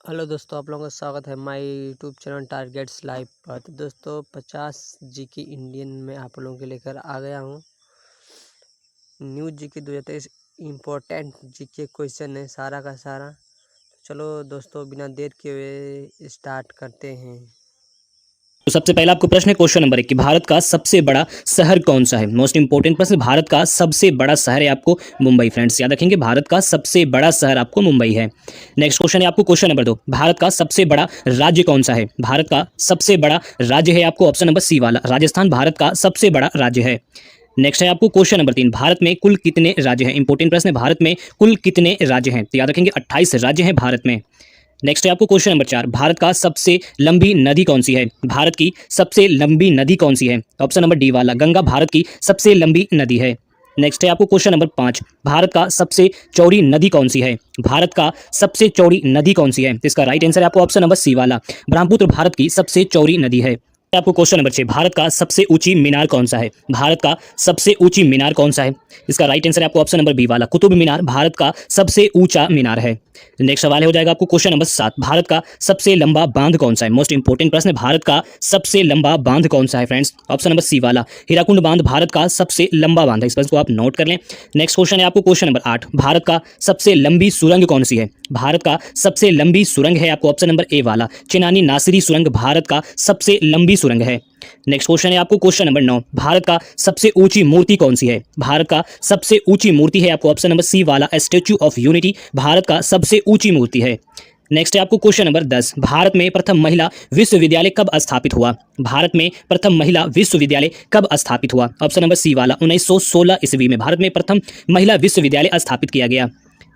Hello दोस्तों, आप लोगों का स्वागत है my YouTube channel targets live पर। तो दोस्तों 50 जीके इंडियन में आप लोगों के लेकर आ गया हूँ। New GK 2023 important GK question है सारा का सारा। चलो दोस्तों बिना देर के हुए स्टार्ट करते हैं। तो सबसे पहला आपको प्रश्न है क्वेश्चन नंबर 1 कि भारत का सबसे बड़ा शहर कौन सा है। मोस्ट इंपोर्टेंट प्रश्न, भारत का सबसे बड़ा शहर है आपको मुंबई। फ्रेंड्स याद रखेंगे, भारत का सबसे बड़ा शहर आपको मुंबई है। नेक्स्ट क्वेश्चन है आपको क्वेश्चन नंबर 2, भारत का सबसे बड़ा राज्य कौन सा है। भारत का सबसे बड़ा राज्य है आपको ऑप्शन नंबर सी वाला राजस्थान, भारत का सबसे बड़ा राज्य है। नेक्स्ट है आपको क्वेश्चन नंबर 3, भारत में कुल कितने राज्य हैं। इंपोर्टेंट प्रश्न है, भारत में कुल कितने राज्य हैं। तो याद रखेंगे 28 राज्य हैं भारत में। नेक्स्ट है आपको क्वेश्चन नंबर 4, भारत का सबसे लंबी नदी कौन सी है। भारत की सबसे लंबी नदी कौन सी है। ऑप्शन नंबर डी वाला गंगा भारत की सबसे लंबी नदी है। नेक्स्ट है आपको क्वेश्चन नंबर 5, भारत का सबसे चौड़ी नदी कौन सी है। भारत का सबसे चौड़ी नदी कौन सी है। तो इसका राइट आंसर है आपको ऑप्शन नंबर सी वाला ब्रह्मपुत्र भारत की सबसे चौड़ी नदी है। आपको क्वेश्चन नंबर 6, भारत का सबसे ऊंची मीनार कौन सा है। भारत का सबसे ऊंची मीनार कौन सा है। इसका राइट आंसर है आपको ऑप्शन नंबर बी वाला कुतुब मीनार भारत का सबसे ऊंचा मीनार है। नेक्स्ट सवाल हो जाएगा आपको क्वेश्चन नंबर 7, भारत का सबसे लंबा बांध कौन सा है। मोस्ट इंपोर्टेंट प्रश्न है, भारत का सबसे लंबा बांध कौन सा है। फ्रेंड्स ऑप्शन नंबर सी वाला हीराकुंड बांध भारत का सबसे लंबा बांध है। इस प्रश्न को आप नोट कर लें। नेक्स्ट क्वेश्चन है आपको क्वेश्चन नंबर 8, भारत का सबसे लंबी सुरंग कौन सी है। भारत का सबसे लंबी सुरंग है आपको ऑप्शन नंबर ए वाला चिनानी नासिरी सुरंग भारत का सबसे लंबी सुरंग है। नेक्स्ट क्वेश्चन है आपको क्वेश्चन नंबर 9, भारत का सबसे ऊंची मूर्ति कौन सी है। भारत का सबसे ऊंची मूर्ति है आपको ऑप्शन नंबर सी वाला स्टैच्यू ऑफ यूनिटी भारत का सबसे ऊंची मूर्ति है। नेक्स्ट है आपको क्वेश्चन नंबर 10, भारत में प्रथम महिला विश्वविद्यालय कब स्थापित हुआ। भारत में प्रथम महिला विश्वविद्यालय कब स्थापित हुआ। ऑप्शन नंबर सी वाला 1916 ईस्वी में भारत में प्रथम महिला विश्वविद्यालय स्थापित किया गया।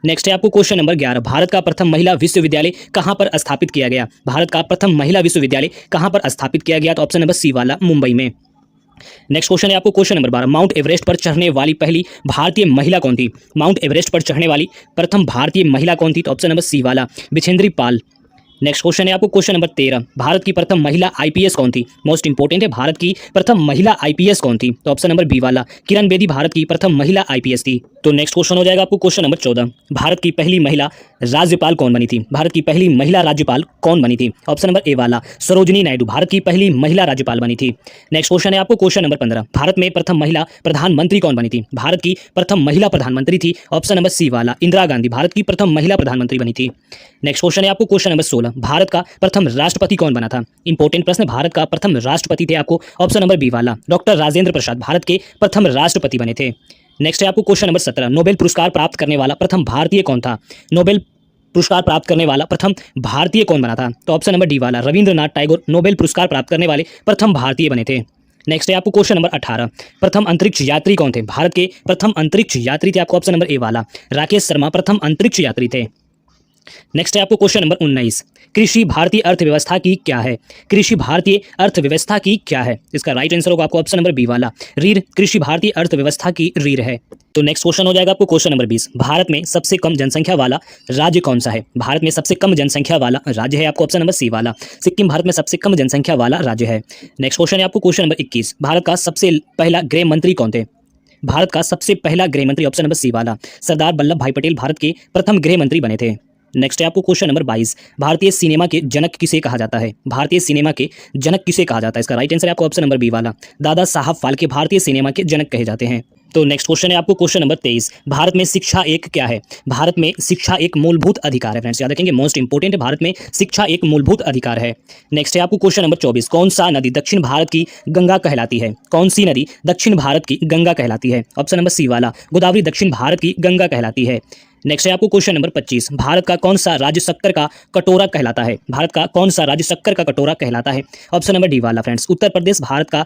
नेक्स्ट है आपको क्वेश्चन नंबर 11, भारत का प्रथम महिला विश्वविद्यालय कहां पर स्थापित किया गया। भारत का प्रथम महिला विश्वविद्यालय कहां पर स्थापित किया गया। तो ऑप्शन नंबर सी वाला मुंबई में। नेक्स्ट क्वेश्चन है आपको क्वेश्चन नंबर 12, माउंट एवरेस्ट पर चढ़ने वाली पहली भारतीय महिला कौन थी। माउंट एवरेस्ट पर चढ़ने वाली प्रथम भारतीय महिला कौन थी। तो ऑप्शन नंबर सी वाला बिछेंद्री पाल। नेक्स्ट क्वेश्चन है आपको क्वेश्चन नंबर 13, भारत की प्रथम महिला आईपीएस कौन थी। मोस्ट इंपोर्टेंट है, भारत की प्रथम महिला आईपीएस कौन थी। तो ऑप्शन नंबर बी वाला किरण बेदी भारत की प्रथम महिला आईपीएस थी। तो नेक्स्ट क्वेश्चन हो जाएगा आपको क्वेश्चन नंबर 14, भारत की पहली महिला राज्यपाल कौन बनी थी। भारत की पहली महिला राज्यपाल कौन बनी थी। ऑप्शन नंबर ए वाला सरोजिनी नायडू भारत की पहली महिला राज्यपाल बनी थी। नेक्स्ट क्वेश्चन है आपको क्वेश्चन नंबर 15, भारत में प्रथम महिला प्रधानमंत्री कौन बनी थी। भारत की प्रथम महिला प्रधानमंत्री थी ऑप्शन नंबर सी वाला इंदिरा गांधी भारत की प्रथम महिला प्रधानमंत्री बनी थी। नेक्स्ट क्वेश्चन है आपको क्वेश्चन नंबर 16, भारत का प्रथम राष्ट्रपति कौन बना था। इंपोर्टेंट प्रश्न, भारत का प्रथम राष्ट्रपति थे आपको ऑप्शन नंबर बी वाला डॉक्टर राजेंद्र प्रसाद भारत के प्रथम राष्ट्रपति बने थे। नेक्स्ट है आपको क्वेश्चन नंबर 17, नोबेल पुरस्कार प्राप्त करने वाला प्रथम भारतीय कौन था। नोबेल पुरस्कार प्राप्त करने वाला प्रथम भारतीय कौन बना था। तो ऑप्शन नंबर डी वाला रविंद्रनाथ टैगोर नोबेल पुरस्कार प्राप्त करने वाले प्रथम भारतीय बने थे। नेक्स्ट है आपको क्वेश्चन नंबर 18, प्रथम अंतरिक्ष यात्री कौन थे। भारत के प्रथम अंतरिक्ष यात्री थे आपको ऑप्शन नंबर ए वाला राकेश शर्मा प्रथम अंतरिक्ष यात्री थे। नेक्स्ट है आपको क्वेश्चन नंबर 19, कृषि भारतीय अर्थव्यवस्था की क्या है। कृषि भारतीय अर्थव्यवस्था की क्या है। इसका राइट आंसर होगा आपको ऑप्शन नंबर बी वाला रीढ़ कृषि भारतीय अर्थव्यवस्था की रीढ़ है। तो नेक्स्ट क्वेश्चन हो जाएगा आपको क्वेश्चन नंबर 20, भारत में सबसे कम जनसंख्या वाला राज्य कौन सा है। भारत में सबसे कम जनसंख्या वाला राज्य है आपको ऑप्शन नंबर सी वाला सिक्किम भारत में सबसे कम जनसंख्या वाला राज्य है। नेक्स्ट क्वेश्चन है आपको क्वेश्चन नंबर 21, भारत का सबसे पहला गृह मंत्री कौन थे। भारत का सबसे पहला गृह मंत्री ऑप्शन नंबर सी वाला सरदार वल्लभ भाई पटेल भारत के प्रथम गृह मंत्री बने थे। नेक्स्ट है आपको क्वेश्चन नंबर 22, भारतीय सिनेमा के जनक किसे कहा जाता है। भारतीय सिनेमा के जनक किसे कहा जाता है। इसका राइट आंसर है आपको ऑप्शन नंबर बी वाला दादा साहब फाल्के भारतीय सिनेमा के जनक कहे जाते हैं। तो नेक्स्ट क्वेश्चन है आपको क्वेश्चन नंबर 23, भारत में शिक्षा एक क्या है। भारत में शिक्षा एक मूलभूत अधिकार है। फ्रेंड्स याद रखेंगे, मोस्ट इंपोर्टेंट है, भारत में शिक्षा एक मूलभूत अधिकार है। नेक्स्ट है आपको क्वेश्चन नंबर 24, कौन सा नदी दक्षिण भारत की गंगा कहलाती है। कौन सी नदी दक्षिण भारत की गंगा कहलाती है। ऑप्शन नंबर सी वाला गोदावरी दक्षिण भारत की गंगा कहलाती है। नेक्स्ट है आपको क्वेश्चन नंबर 25, भारत का कौन सा राज्य शक्कर का कटोरा कहलाता है। भारत का कौन सा राज्य शक्कर का कटोरा कहलाता है। ऑप्शन नंबर डी वाला फ्रेंड्स उत्तर प्रदेश भारत का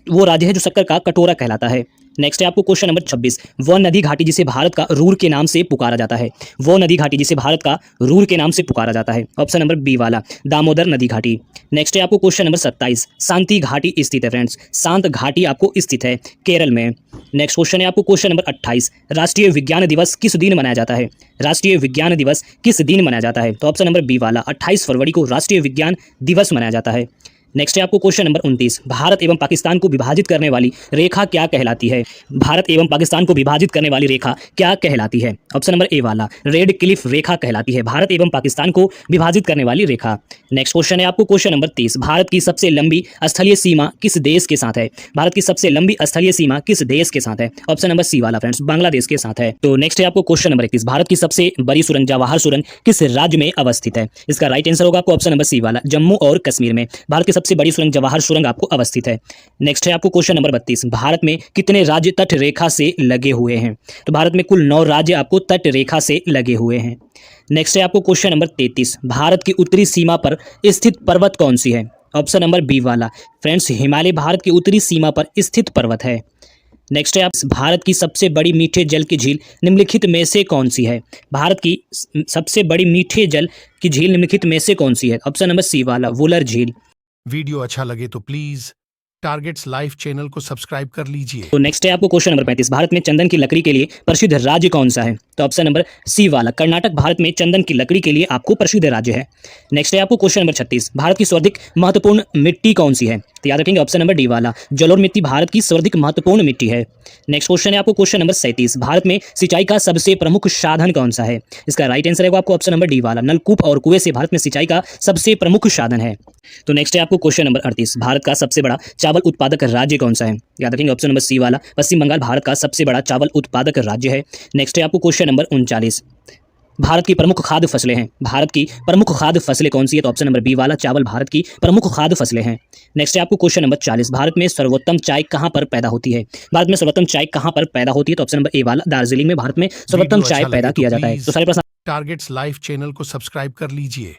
वो राज्य है जो शक्कर का कटोरा कहलाता है। नेक्स्ट है आपको क्वेश्चन नंबर 26, वो नदी घाटी जिसे भारत का रूर के नाम से पुकारा जाता है। वो नदी घाटी जिसे भारत का रूर के नाम से पुकारा जाता है। ऑप्शन नंबर बी वाला दामोदर नदी घाटी। नेक्स्ट है आपको क्वेश्चन नंबर 27, शांति घाटी स्थित है। फ्रेंड्स शांत घाटी आपको स्थित है केरल में। नेक्स्ट क्वेश्चन है आपको क्वेश्चन नंबर 28, राष्ट्रीय विज्ञान दिवस किस दिन मनाया जाता है। राष्ट्रीय विज्ञान दिवस किस दिन मनाया जाता है। तो ऑप्शन नंबर बी वाला 28 फरवरी को राष्ट्रीय विज्ञान दिवस मनाया जाता है। नेक्स्ट है आपको क्वेश्चन नंबर 29, भारत एवं पाकिस्तान को विभाजित करने वाली रेखा क्या कहलाती है? भारत एवं पाकिस्तान को विभाजित करने वाली रेखा क्या कहलाती है? ऑप्शन नंबर ए वाला रेड क्लिफ रेखा कहलाती है भारत एवं पाकिस्तान को विभाजित करने वाली रेखा। नेक्स्ट क्वेश्चन है आपको क्वेश्चन नंबर 30, भारत की सबसे लंबी स्थलीय सीमा किस देश के साथ है? भारत की सबसे लंबी स्थलीय सीमा किस देश के साथ है? ऑप्शन नंबर सी वाला फ्रेंड्स बांग्लादेश के साथ है। तो नेक्स्ट है आपको क्वेश्चन नंबर 31, भारत की सबसे बड़ी सुरंग जवाहर सुरंग किस राज्य में अवस्थित है? इसका राइट आंसर होगा आपको ऑप्शन नंबर सी वाला जम्मू और कश्मीर में भारत की सबसे बड़ी सुरंग जवाहर सुरंग आपको अवस्थित है। नेक्स्ट है आपको क्वेश्चन नंबर 32, भारत में कितने राज्य तट रेखा से लगे हुए हैं? तो भारत में कुल 9 राज्य आपको तट रेखा से लगे हुए हैं। नेक्स्ट है आपको क्वेश्चन नंबर 33, भारत की उत्तरी सीमा पर स्थित पर्वत कौन सी है? ऑप्शन नंबर बी वाला फ्रेंड्स हिमालय भारत की उत्तरी सीमा पर स्थित पर्वत है। नेक्स्ट है आप भारत की सबसे बड़ी मीठे जल की झील निम्नलिखित में से कौन सी है? भारत की सबसे बड़ी मीठे जल की झील निम्नलिखित में से कौन सी है? ऑप्शन नंबर सी वाला वुलर झील। वीडियो अच्छा लगे तो प्लीज टारगेट्स लाइव चैनल को सब्सक्राइब कर लीजिए। तो नेक्स्ट है आपको क्वेश्चन नंबर 35, भारत में चंदन की लकड़ी के लिए प्रसिद्ध राज्य कौन सा है? तो ऑप्शन नंबर सी वाला कर्नाटक भारत में चंदन की लकड़ी के लिए आपको प्रसिद्ध राज्य है। नेक्स्ट है आपको क्वेश्चन नंबर 36, भारत की सर्वाधिक महत्वपूर्ण मिट्टी कौन सी है? तो याद रखेंगे ऑप्शन नंबर डी वाला जलोढ़ मिट्टी भारत की सर्वाधिक महत्वपूर्ण मिट्टी है। नेक्स्ट क्वेश्चन है आपको क्वेश्चन नंबर 37, भारत में सिंचाई का सबसे प्रमुख साधन कौन सा है? इसका राइट आंसर है आपको ऑप्शन नंबर डी वाला नलकूप और कुएं से भारत में सिंचाई का सबसे प्रमुख साधन है। तो नेक्स्ट है आपको क्वेश्चन नंबर 38, भारत का सबसे बड़ा चावल उत्पादक राज्य कौन सा है? याद रखेंगे ऑप्शन नंबर सी वाला पश्चिम बंगाल भारत का सबसे बड़ा चावल उत्पादक राज्य है। नेक्स्ट है आपको क्वेश्चन नंबर 39, भारत की प्रमुख खाद्य फसलें हैं। भारत की प्रमुख खाद्य फसलें कौन सी है? तो ऑप्शन नंबर बी वाला चावल भारत की प्रमुख खाद्य फसलें हैं। नेक्स्ट है आपको क्वेश्चन नंबर 40, भारत में सर्वोत्तम चाय कहाँ पर पैदा होती है? भारत में सर्वोत्तम चाय कहाँ पर पैदा होती है? तो ऑप्शन नंबर ए वाला दार्जिलिंग में भारत में सर्वोत्तम चाय पैदा किया जाता है। तो सारे प्रश्न टारगेट्स लाइव चैनल को सब्सक्राइब कर लीजिए।